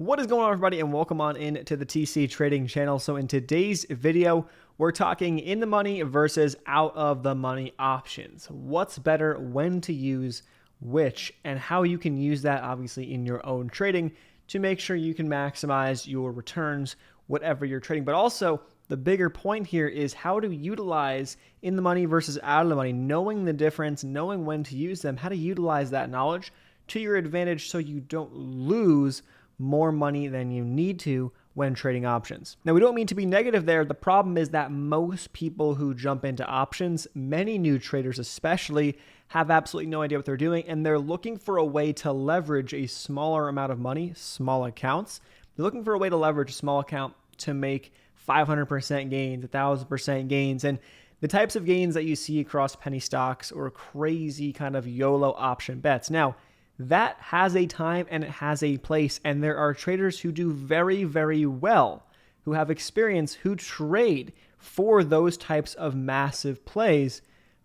What is going on, everybody, and welcome on in to the TC Trading channel. So in today's video, we're talking in the money versus out of the money options. What's better, when to use which, and how you can use that obviously in your own trading to make sure you can maximize your returns, whatever you're trading. But also the bigger point here is how to utilize in the money versus out of the money, knowing the difference, knowing when to use them, how to utilize that knowledge to your advantage so you don't lose more money than you need to when trading options. Now, we don't mean to be negative there. The problem is that most people who jump into options, many new traders especially, have absolutely no idea what they're doing, and they're looking for a way to leverage a smaller amount of money, small accounts. They're looking for a way to leverage a small account to make 500% gains, 1,000% gains, and the types of gains that you see across penny stocks or crazy kind of YOLO option bets. Now, that has a time and it has a place, and there are traders who do very, very well, who have experience, who trade for those types of massive plays,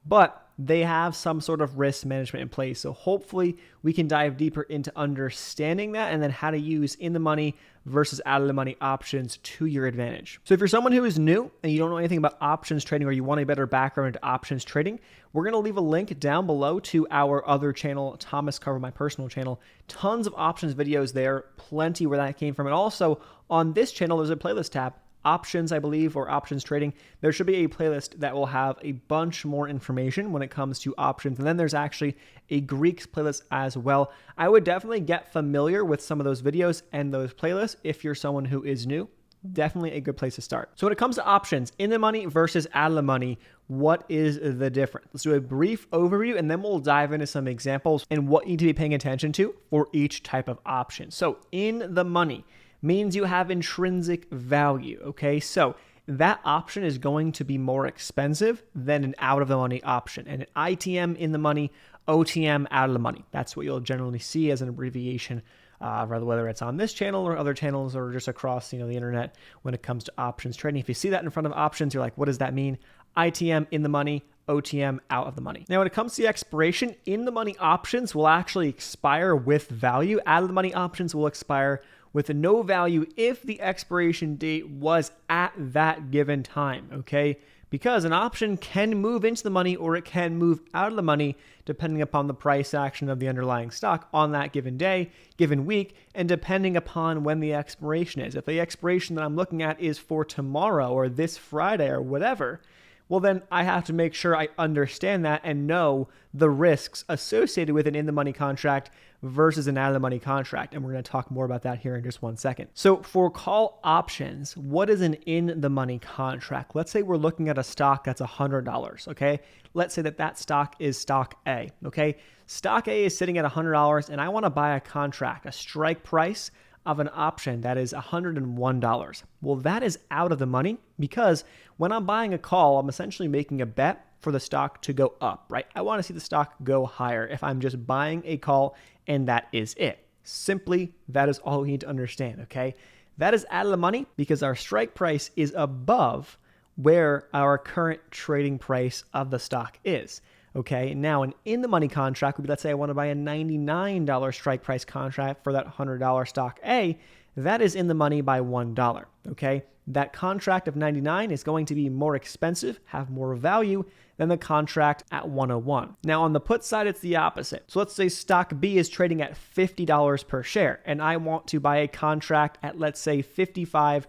but they have some sort of risk management in place. So hopefully we can dive deeper into understanding that and then how to use in the money versus out of the money options to your advantage. So if you're someone who is new and you don't know anything about options trading, or you want a better background into options trading, we're going to leave a link down below to our other channel, Thomas Cover, my personal channel. Tons of options videos there, plenty where that came from. And also on this channel, there's a playlist tab, options, I believe, or options trading. There should be a playlist that will have a bunch more information when it comes to options. And then there's actually a Greeks playlist as well. I would definitely get familiar with some of those videos and those playlists if you're someone who is new. Definitely a good place to start. So when it comes to options, in the money versus out of the money, what is the difference? Let's do a brief overview and then we'll dive into some examples and what you need to be paying attention to for each type of option. So in the money means you have intrinsic value, okay? So that option is going to be more expensive than an out of the money option. And an ITM in the money, OTM out of the money. That's what you'll generally see as an abbreviation, whether it's on this channel or other channels or just across the internet when it comes to options trading. If you see that in front of options, you're like, what does that mean? ITM in the money, OTM out of the money. Now, when it comes to the expiration, in the money options will actually expire with value. Out of the money options will expire with no value if the expiration date was at that given time, okay? Because an option can move into the money or it can move out of the money depending upon the price action of the underlying stock on that given day, given week, and depending upon when the expiration is. If the expiration that I'm looking at is for tomorrow or this Friday or whatever, well, then I have to make sure I understand that and know the risks associated with an in-the-money contract versus an out-of-the-money contract. And we're going to talk more about that here in just one second. So for call options, what is an in-the-money contract? Let's say we're looking at a stock that's $100, okay? Let's say that stock is stock A, okay? Stock A is sitting at $100 and I want to buy a contract, a strike price of an option that is $101. Well, that is out of the money because when I'm buying a call, I'm essentially making a bet for the stock to go up, right? I want to see the stock go higher if I'm just buying a call and that is it. Simply, that is all we need to understand, okay? That is out of the money because our strike price is above where our current trading price of the stock is. Okay, now an in-the-money contract would be, let's say I want to buy a $99 strike price contract for that $100 stock A. That is in the money by $1, okay? That contract of $99 is going to be more expensive, have more value than the contract at $101. Now on the put side, it's the opposite. So let's say stock B is trading at $50 per share, and I want to buy a contract at, let's say, $55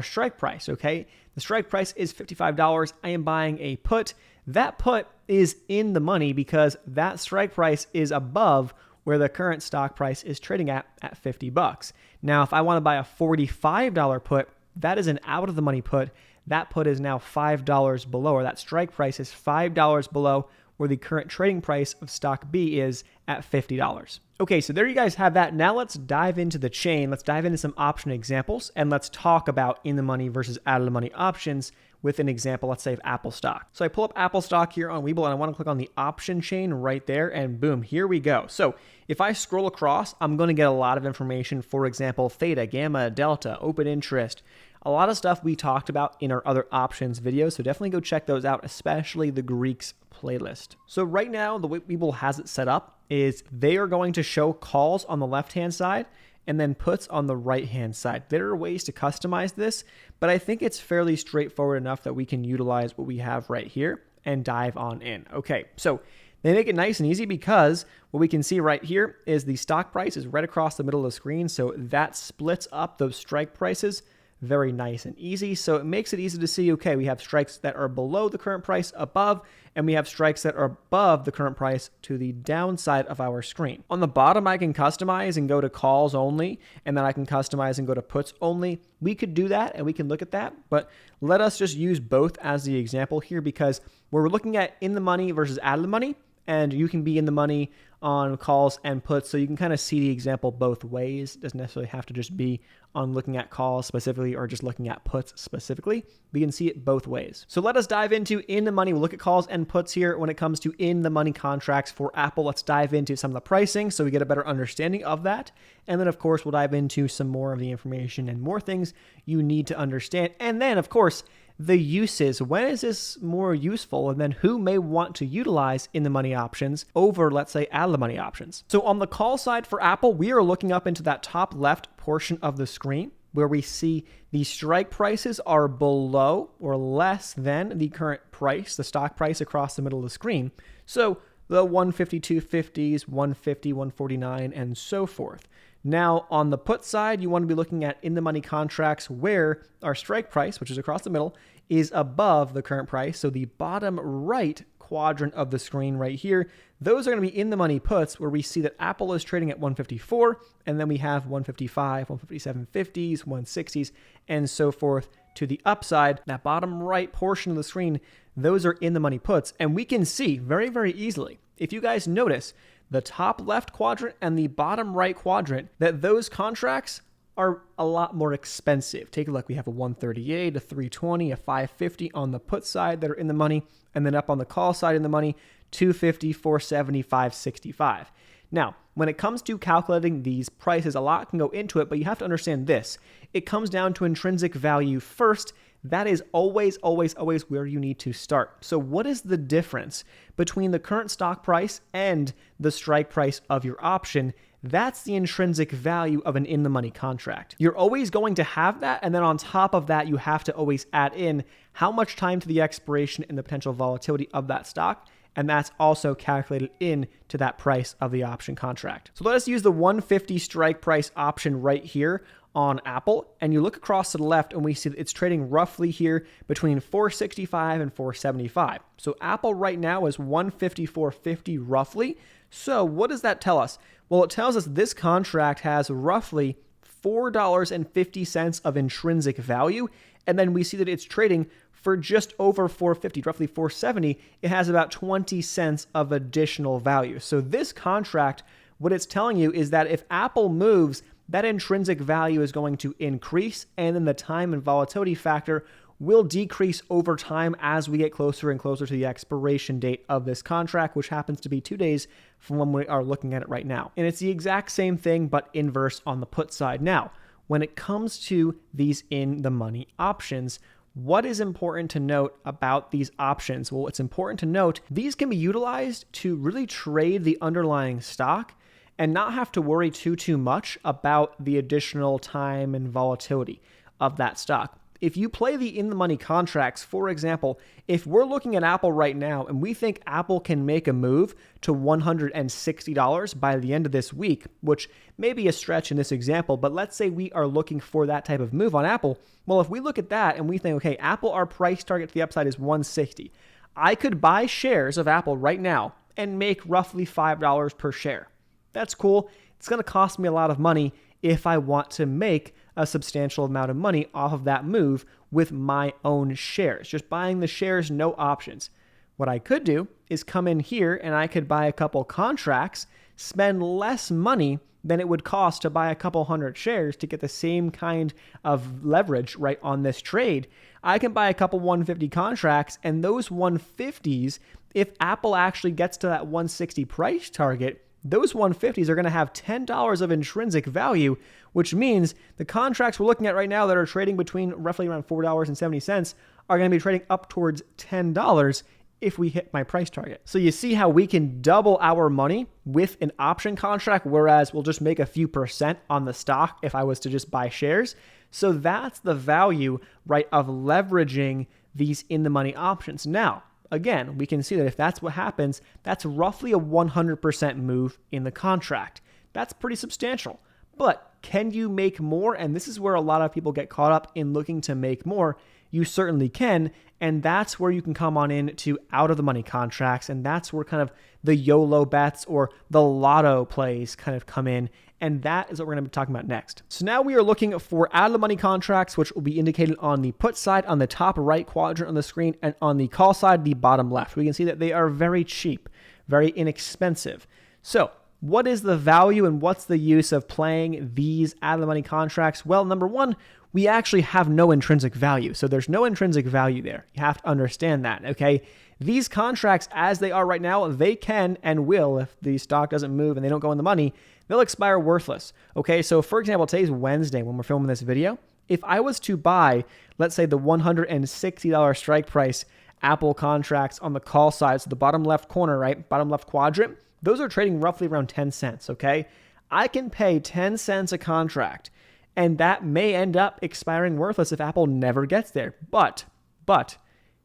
strike price, okay? The strike price is $55. I am buying a put. That put is in the money because that strike price is above where the current stock price is trading at $50. Now, if I want to buy a $45 put, that is an out of the money put. That put is now $5 below, or that strike price is $5 below where the current trading price of stock B is at $50. Okay, so there you guys have that. Now let's dive into the chain. Let's dive into some option examples and let's talk about in the money versus out of the money options with an example, let's say of Apple stock. So I pull up Apple stock here on Webull and I want to click on the option chain right there and boom, here we go. So if I scroll across, I'm going to get a lot of information. For example, theta, gamma, delta, open interest, a lot of stuff we talked about in our other options videos. So definitely go check those out, especially the Greeks playlist. So right now, the way Webull has it set up is they are going to show calls on the left-hand side and then puts on the right-hand side. There are ways to customize this, but I think it's fairly straightforward enough that we can utilize what we have right here and dive on in. Okay, so they make it nice and easy because what we can see right here is the stock price is right across the middle of the screen, so that splits up those strike prices very nice and easy. So it makes it easy to see, okay, we have strikes that are below the current price above, and we have strikes that are above the current price to the downside of our screen. On the bottom, I can customize and go to calls only, and then I can customize and go to puts only. We could do that and we can look at that, but let us just use both as the example here because we're looking at in the money versus out of the money, and you can be in the money on calls and puts, so you can kind of see the example both ways. It doesn't necessarily have to just be on looking at calls specifically or just looking at puts specifically. We can see it both ways. So let us dive into in the money. We'll look at calls and puts here when it comes to in the money contracts for Apple. Let's dive into some of the pricing so we get a better understanding of that. And then, of course, we'll dive into some more of the information and more things you need to understand. And then, of course, the uses. When is this more useful? And then who may want to utilize in the money options over, let's say, out of the money options. So on the call side for Apple, we are looking up into that top left portion of the screen where we see the strike prices are below or less than the current price, the stock price across the middle of the screen. So the 152 50s, 150, 149, and so forth. Now, on the put side, you want to be looking at in the money contracts where our strike price, which is across the middle, is above the current price. So the bottom right quadrant of the screen right here, those are going to be in the money puts where we see that Apple is trading at 154, and then we have 155, 157 50s, 160s, and so forth to the upside. That bottom right portion of the screen, those are in the money puts, and we can see very, very easily, if you guys notice, the top left quadrant and the bottom right quadrant, that those contracts are a lot more expensive. Take a look. We have a 138, a 320, a 550 on the put side that are in the money, and then up on the call side in the money, 250, 470, 565. Now, when it comes to calculating these prices, a lot can go into it, but you have to understand this. It comes down to intrinsic value first. That is always, always, always where you need to start. So what is the difference between the current stock price and the strike price of your option? That's the intrinsic value of an in-the-money contract. You're always going to have that, and then on top of that, you have to always add in how much time to the expiration and the potential volatility of that stock, and that's also calculated into that price of the option contract. So let us use the 150 strike price option right here on Apple, and you look across to the left and we see that it's trading roughly here between 465 and 475. So Apple right now is 154.50 roughly. So what does that tell us? Well, it tells us this contract has roughly $4.50 of intrinsic value, and then we see that it's trading for just over 450, roughly 470. It has about 20 cents of additional value. So this contract, what it's telling you is that if Apple moves, that intrinsic value is going to increase, and then the time and volatility factor will decrease over time as we get closer and closer to the expiration date of this contract, which happens to be 2 days from when we are looking at it right now. And it's the exact same thing, but inverse on the put side. Now, when it comes to these in the money options, what is important to note about these options? Well, it's important to note these can be utilized to really trade the underlying stock and not have to worry too much about the additional time and volatility of that stock. If you play the in-the-money contracts, for example, if we're looking at Apple right now and we think Apple can make a move to $160 by the end of this week, which may be a stretch in this example, but let's say we are looking for that type of move on Apple. Well, if we look at that and we think, okay, Apple, our price target to the upside is $160. I could buy shares of Apple right now and make roughly $5 per share. That's cool. It's going to cost me a lot of money if I want to make a substantial amount of money off of that move with my own shares. Just buying the shares, no options. What I could do is come in here and I could buy a couple contracts, spend less money than it would cost to buy a couple hundred shares to get the same kind of leverage right on this trade. I can buy a couple 150 contracts, and those 150s, if Apple actually gets to that 160 price target, those 150s are going to have $10 of intrinsic value, which means the contracts we're looking at right now that are trading between roughly around $4.70 are going to be trading up towards $10 if we hit my price target. So you see how we can double our money with an option contract, whereas we'll just make a few percent on the stock if I was to just buy shares. So that's the value, right, of leveraging these in the money options. Now, again, we can see that if that's what happens, that's roughly a 100% move in the contract. That's pretty substantial. But can you make more? And this is where a lot of people get caught up in looking to make more. You certainly can. And that's where you can come on in to out of the money contracts. And that's where kind of the YOLO bets or the lotto plays kind of come in. And that is what we're going to be talking about next. So now we are looking for out of the money contracts, which will be indicated on the put side on the top right quadrant on the screen, and on the call side, the bottom left. We can see that they are very cheap, very inexpensive. So what is the value and what's the use of playing these out of the money contracts? Well, number one, we actually have no intrinsic value. So there's no intrinsic value there. You have to understand that, okay? These contracts, as they are right now, they can and will, if the stock doesn't move and they don't go in the money, they'll expire worthless, okay? So for example, today's Wednesday when we're filming this video. If I was to buy, let's say the $160 strike price Apple contracts on the call side, so the bottom left corner, right? Bottom left quadrant, those are trading roughly around 10 cents, okay? I can pay 10 cents a contract, and that may end up expiring worthless if Apple never gets there. But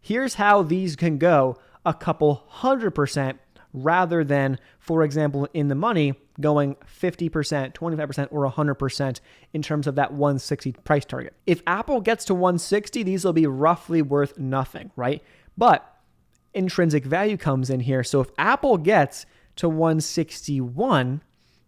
here's how these can go a couple 100% rather than, for example, in the money going 50%, 25%, or 100% in terms of that 160 price target. If Apple gets to 160, these will be roughly worth nothing, right? But intrinsic value comes in here. So if Apple gets to 161,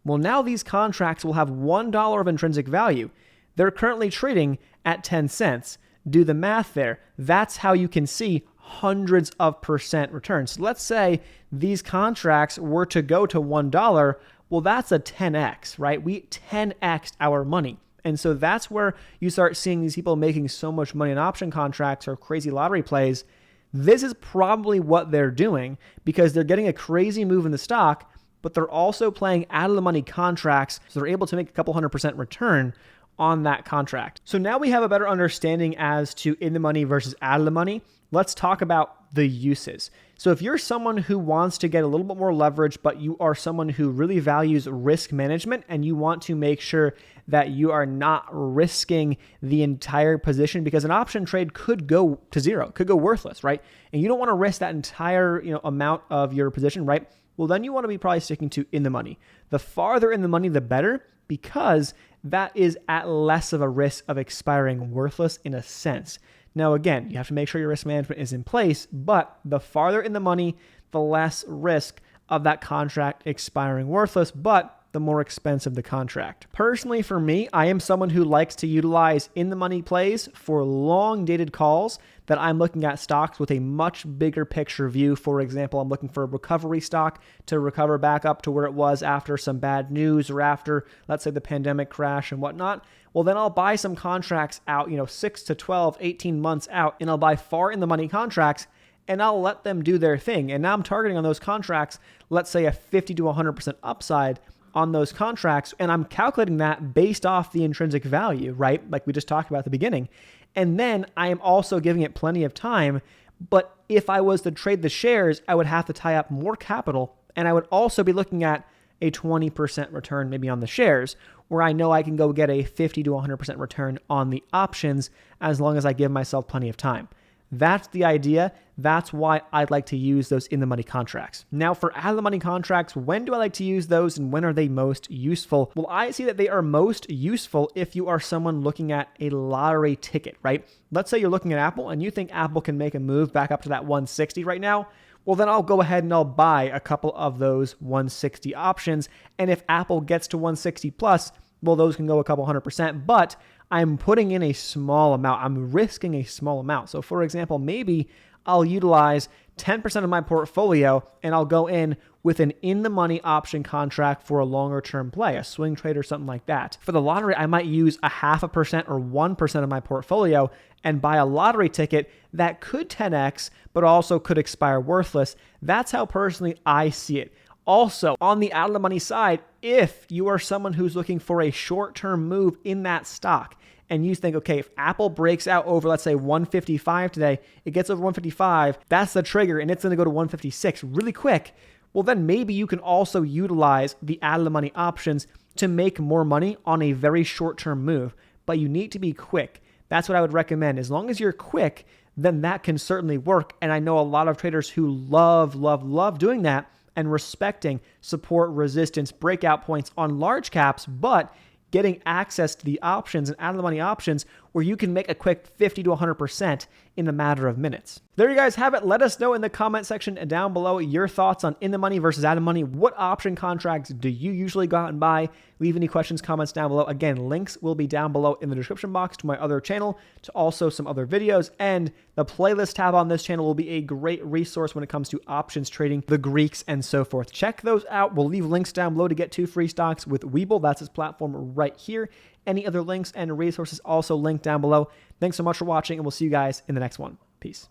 well, now these contracts will have $1 of intrinsic value. They're currently trading at 10 cents. Do the math there. That's how you can see hundreds of percent returns. So let's say these contracts were to go to $1. Well, that's a 10x, right? We 10x'd our money. And so that's where you start seeing these people making so much money in option contracts or crazy lottery plays. This is probably what they're doing because they're getting a crazy move in the stock, but they're also playing out of the money contracts, so they're able to make a couple 100% return on that contract. So now we have a better understanding as to in the money versus out of the money. Let's talk about the uses. So if you're someone who wants to get a little bit more leverage, but you are someone who really values risk management and you want to make sure that you are not risking the entire position, because an option trade could go to zero, could go worthless, right? And you don't want to risk that entire amount of your position, right? Well, then you want to be probably sticking to in the money. The farther in the money, the better, because that is at less of a risk of expiring worthless in a sense. Now, again, you have to make sure your risk management is in place, but the farther in the money, the less risk of that contract expiring worthless, but the more expensive the contract. Personally, for me, I am someone who likes to utilize in the money plays for long dated calls that I'm looking at stocks with a much bigger picture view. For example, I'm looking for a recovery stock to recover back up to where it was after some bad news or after, let's say, the pandemic crash and whatnot. Well, then I'll buy some contracts out, 6 to 12, 18 months out, and I'll buy far in the money contracts and I'll let them do their thing. And now I'm targeting on those contracts, let's say a 50 to 100% upside on those contracts, and I'm calculating that based off the intrinsic value, right? Like we just talked about at the beginning. And then I am also giving it plenty of time, but if I was to trade the shares, I would have to tie up more capital, and I would also be looking at a 20% return maybe on the shares, where I know I can go get a 50 to 100% return on the options as long as I give myself plenty of time. That's the idea. That's why I'd like to use those in the money contracts. Now, for out of the money contracts, when do I like to use those and when are they most useful? Well, I see that they are most useful if you are someone looking at a lottery ticket, right? Let's say you're looking at Apple and you think Apple can make a move back up to that 160 right now. Well, then I'll go ahead and I'll buy a couple of those 160 options. And if Apple gets to 160 plus, well, those can go a couple 100%, but I'm putting in a small amount. I'm risking a small amount. So for example, maybe I'll utilize 10% of my portfolio and I'll go in with an in-the-money option contract for a longer-term play, a swing trade or something like that. For the lottery, I might use 0.5% or 1% of my portfolio and buy a lottery ticket that could 10x, but also could expire worthless. That's how personally I see it. Also, on the out of the money side, if you are someone who's looking for a short-term move in that stock and you think, okay, if Apple breaks out over, let's say 155 today, it gets over 155, that's the trigger and it's going to go to 156 really quick. Well, then maybe you can also utilize the out of the money options to make more money on a very short-term move, but you need to be quick. That's what I would recommend. As long as you're quick, then that can certainly work. And I know a lot of traders who love doing that and respecting support, resistance, breakout points on large caps, but getting access to the options and out of the money options where you can make a quick 50 to 100% in a matter of minutes. There you guys have it. Let us know in the comment section down below your thoughts on in the money versus out of money. What option contracts do you usually go out and buy? Leave any questions, comments down below. Again, links will be down below in the description box to my other channel, to also some other videos, and the playlist tab on this channel will be a great resource when it comes to options trading, the Greeks, and so forth. Check those out. We'll leave links down below to get 2 free stocks with Webull. That's his platform right here. Any other links and resources also linked down below. Thanks so much for watching, and we'll see you guys in the next one. Peace.